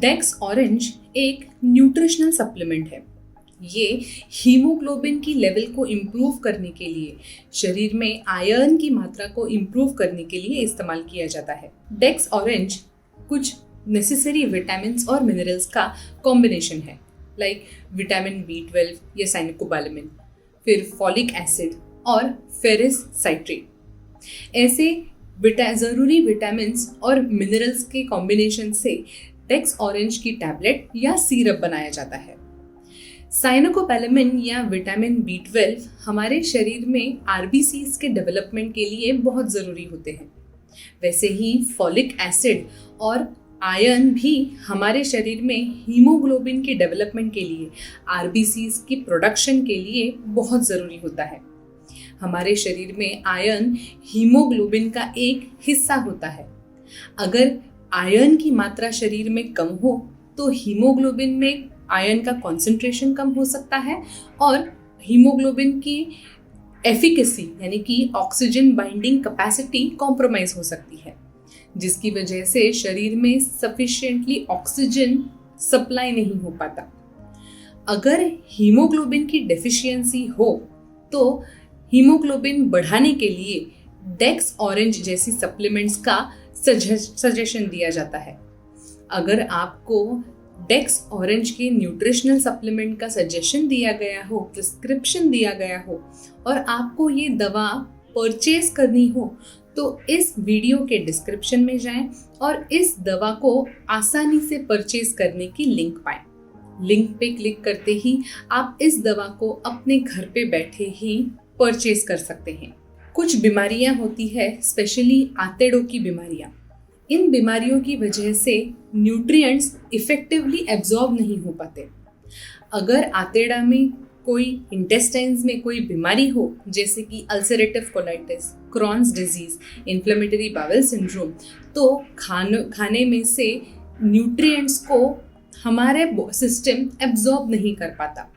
डेक्स orange एक nutritional supplement है। ये हीमोग्लोबिन की लेवल को इम्प्रूव करने के लिए, शरीर में आयरन की मात्रा को इम्प्रूव करने के लिए इस्तेमाल किया जाता है। डेक्स ऑरेंज कुछ नेसेसरी विटामिन्स और मिनरल्स का कॉम्बिनेशन है, लाइक विटामिन B12 या साइनोकोबालामिन, फिर फॉलिक एसिड और फेरस साइट्रेट। ऐसे ज़रूरी विटामिन्स और मिनरल्स के कॉम्बिनेशन से डेक्स ऑरेंज की टैबलेट या सिरप बनाया जाता है। साइनोकोबालामिन या विटामिन B12 हमारे शरीर में RBCs के डेवलपमेंट के लिए बहुत ज़रूरी होते हैं। वैसे ही फॉलिक एसिड और आयरन भी हमारे शरीर में हीमोग्लोबिन के डेवलपमेंट के लिए, RBCs की प्रोडक्शन के लिए बहुत ज़रूरी होता है। हमारे शरीर में आयरन हीमोग्लोबिन का एक हिस्सा होता है। अगर आयरन की मात्रा शरीर में कम हो तो हीमोग्लोबिन में आयरन का कॉन्सेंट्रेशन कम हो सकता है और हीमोग्लोबिन की एफिकेसी यानी कि ऑक्सीजन बाइंडिंग कैपेसिटी कॉम्प्रोमाइज हो सकती है, जिसकी वजह से शरीर में सफिशिएंटली ऑक्सीजन सप्लाई नहीं हो पाता। अगर हीमोग्लोबिन की डेफिशिएंसी हो तो हीमोग्लोबिन बढ़ाने के लिए डेक्स ऑरेंज जैसी सप्लीमेंट्स का सजेशन दिया जाता है। अगर आपको डेक्स ऑरेंज के न्यूट्रिशनल सप्लीमेंट का सजेशन दिया गया हो, प्रिस्क्रिप्शन दिया गया हो और आपको ये दवा परचेज करनी हो तो इस वीडियो के डिस्क्रिप्शन में जाएं और इस दवा को आसानी से परचेज करने की लिंक पाएं। लिंक पे क्लिक करते ही आप इस दवा को अपने घर पे बैठे ही परचेज कर सकते हैं। कुछ बीमारियां होती है, स्पेशली आंतड़ों की बीमारियां। इन बीमारियों की वजह से न्यूट्रिएंट्स इफेक्टिवली एब्जॉर्ब नहीं हो पाते। अगर आंतड़ा में कोई इंटेस्टाइन्स में कोई बीमारी हो, जैसे कि ulcerative colitis, Crohn's disease, inflammatory bowel syndrome, तो खाने में से न्यूट्रिएंट्स को हमारे सिस्टम एब्जॉर्ब नहीं कर पाता।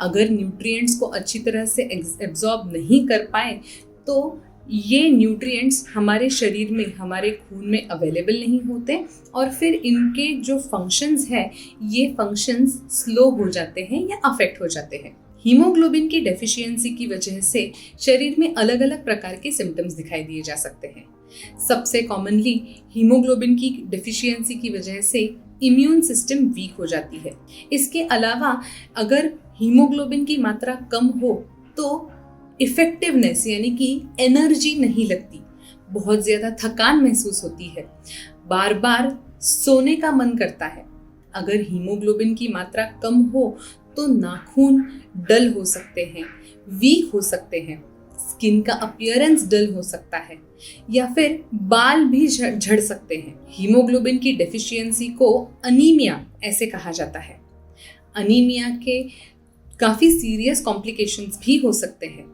अगर न्यूट्रिएंट्स को अच्छी तरह से एब्जॉर्ब नहीं कर पाए तो ये न्यूट्रिएंट्स हमारे शरीर में, हमारे खून में अवेलेबल नहीं होते और फिर इनके जो फंक्शंस है, ये फंक्शंस स्लो हो जाते हैं या अफेक्ट हो जाते हैं। हीमोग्लोबिन की डेफिशिएंसी की वजह से शरीर में अलग अलग प्रकार के सिम्टम्स दिखाई दिए जा सकते हैं। सबसे कॉमनली हीमोग्लोबिन की डेफिशिएंसी की वजह से इम्यून सिस्टम वीक हो जाती है। इसके अलावा अगर हीमोग्लोबिन की मात्रा कम हो तो इफेक्टिवनेस यानी कि एनर्जी नहीं लगती, बहुत ज़्यादा थकान महसूस होती है, बार बार सोने का मन करता है। अगर हीमोग्लोबिन की मात्रा कम हो तो नाखून डल हो सकते हैं, वीक हो सकते हैं, स्किन का अपीयरेंस डल हो सकता है या फिर बाल भी झड़ सकते हैं। हीमोग्लोबिन की डेफिशिएंसी को अनीमिया ऐसे कहा जाता है। अनीमिया के काफ़ी सीरियस कॉम्प्लिकेशंस भी हो सकते हैं।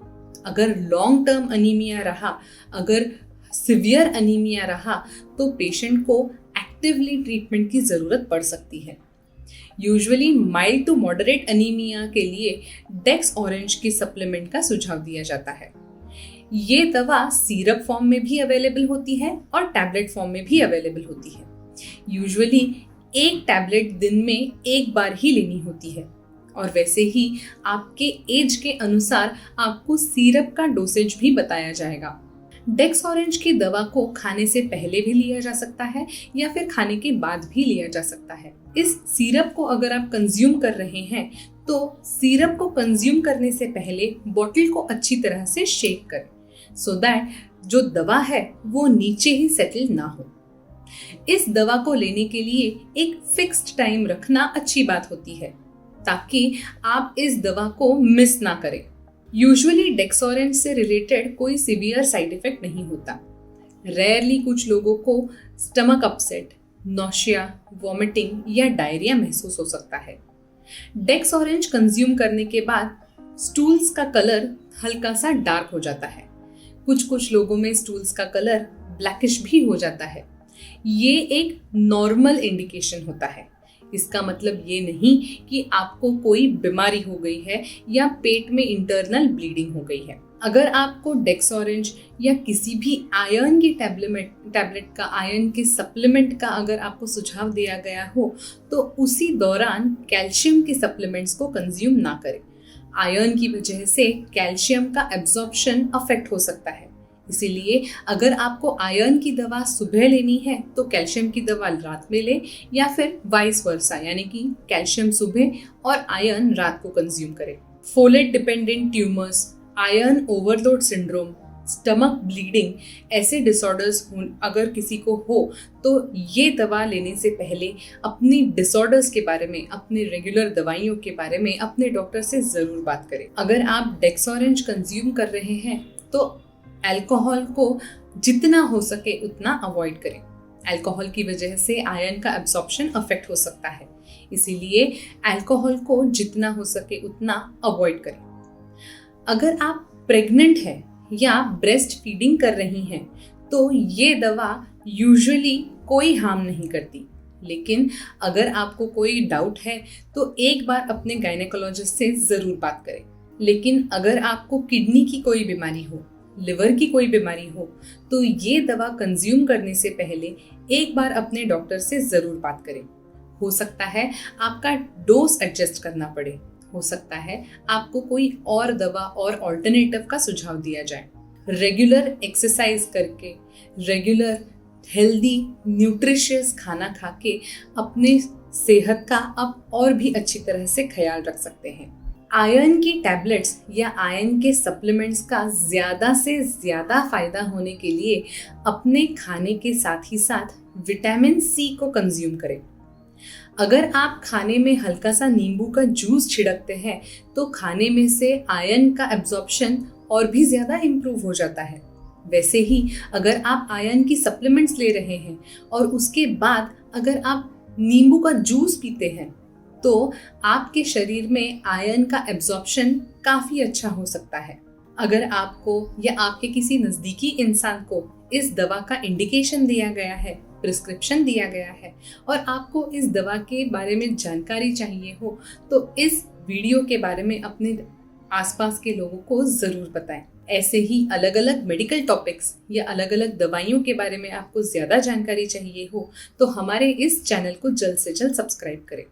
अगर लॉन्ग टर्म अनीमिया रहा, अगर सिवियर अनीमिया रहा तो पेशेंट को एक्टिवली ट्रीटमेंट की ज़रूरत पड़ सकती है। Usually mild to moderate anaemia के लिए डेक्स ऑरेंज की सप्लीमेंट का सुझाव दिया जाता है। ये दवा सिरप फॉर्म में भी अवेलेबल होती है और टैबलेट फॉर्म में भी अवेलेबल होती है। यूजुअली एक टैबलेट दिन में एक बार ही लेनी होती है और वैसे ही आपके एज के अनुसार आपको सिरप का डोसेज भी बताया जाएगा। डेक्स ऑरेंज की दवा को खाने से पहले भी लिया जा सकता है या फिर खाने के बाद भी लिया जा सकता है। इस सिरप को अगर आप कंज्यूम कर रहे हैं तो सिरप को कंज्यूम करने से पहले बॉटल को अच्छी तरह से शेक करें, सो दैट जो दवा है वो नीचे ही सेटल ना हो। इस दवा को लेने के लिए एक फिक्स्ड टाइम रखना अच्छी बात होती है ताकि आप इस दवा को मिस ना करें। यूजुअली डेक्स ऑरेंज से रिलेटेड कोई सीवियर साइड इफेक्ट नहीं होता। रेयरली कुछ लोगों को स्टमक अपसेट, नौशिया, वॉमिटिंग या डायरिया महसूस हो सकता है। डेक्स ऑरेंज कंज्यूम करने के बाद स्टूल्स का कलर हल्का सा डार्क हो जाता है। कुछ लोगों में स्टूल्स का कलर ब्लैकिश भी हो जाता है। ये एक नॉर्मल इंडिकेशन होता है। इसका मतलब ये नहीं कि आपको कोई बीमारी हो गई है या पेट में इंटरनल ब्लीडिंग हो गई है। अगर आपको डेक्सोरेंज या किसी भी आयरन की टैबलेट का, आयरन के सप्लीमेंट का अगर आपको सुझाव दिया गया हो तो उसी दौरान कैल्शियम के सप्लीमेंट्स को कंज्यूम ना करें। आयरन की वजह से कैल्शियम का एब्जॉर्प्शन अफेक्ट हो सकता है, इसीलिए अगर आपको आयरन की दवा सुबह लेनी है तो कैल्शियम की दवा रात में लें, या फिर वाइस वर्सा, यानी कि कैल्शियम सुबह और आयरन रात को कंज्यूम करें। Folate dependent tumours, iron overload syndrome, stomach bleeding, ऐसे डिसऑर्डर्स अगर किसी को हो तो ये दवा लेने से पहले अपनी डिसऑर्डर्स के बारे में, अपने रेगुलर दवाइयों के बारे में अपने डॉक्टर से ज़रूर बात करें। अगर आप डेक्सोरेंज कंज्यूम कर रहे हैं तो अल्कोहल को जितना हो सके उतना अवॉइड करें। अल्कोहल की वजह से आयरन का एब्जॉर्प्शन अफेक्ट हो सकता है, इसीलिए अल्कोहल को जितना हो सके उतना अवॉइड करें। अगर आप प्रेग्नेंट हैं या ब्रेस्ट फीडिंग कर रही हैं तो ये दवा यूजुअली कोई हार्म नहीं करती, लेकिन अगर आपको कोई डाउट है तो एक बार अपने गायनेकोलॉजिस्ट से ज़रूर बात करें। लेकिन अगर आपको किडनी की कोई बीमारी हो, लिवर की कोई बीमारी हो तो ये दवा कंज्यूम करने से पहले एक बार अपने डॉक्टर से ज़रूर बात करें। हो सकता है आपका डोज एडजस्ट करना पड़े, हो सकता है आपको कोई और दवा और ऑल्टरनेटिव का सुझाव दिया जाए। रेगुलर एक्सरसाइज करके, रेगुलर हेल्दी न्यूट्रिशियस खाना खा के अपने सेहत का आप और भी अच्छी तरह से ख्याल रख सकते हैं। आयरन की टैबलेट्स या आयरन के सप्लीमेंट्स का ज़्यादा से ज़्यादा फायदा होने के लिए अपने खाने के साथ ही साथ विटामिन सी को कंज्यूम करें। अगर आप खाने में हल्का सा नींबू का जूस छिड़कते हैं तो खाने में से आयरन का एब्जॉर्प्शन और भी ज़्यादा इम्प्रूव हो जाता है। वैसे ही अगर आप आयरन की सप्लीमेंट्स ले रहे हैं और उसके बाद अगर आप नींबू का जूस पीते हैं तो आपके शरीर में आयरन का एब्जॉर्प्शन काफ़ी अच्छा हो सकता है। अगर आपको या आपके किसी नज़दीकी इंसान को इस दवा का इंडिकेशन दिया गया है, प्रिस्क्रिप्शन दिया गया है और आपको इस दवा के बारे में जानकारी चाहिए हो तो इस वीडियो के बारे में अपने आसपास के लोगों को ज़रूर बताएं। ऐसे ही अलग अलग मेडिकल टॉपिक्स या अलग अलग दवाइयों के बारे में आपको ज़्यादा जानकारी चाहिए हो तो हमारे इस चैनल को जल्द से जल्द सब्सक्राइब करें।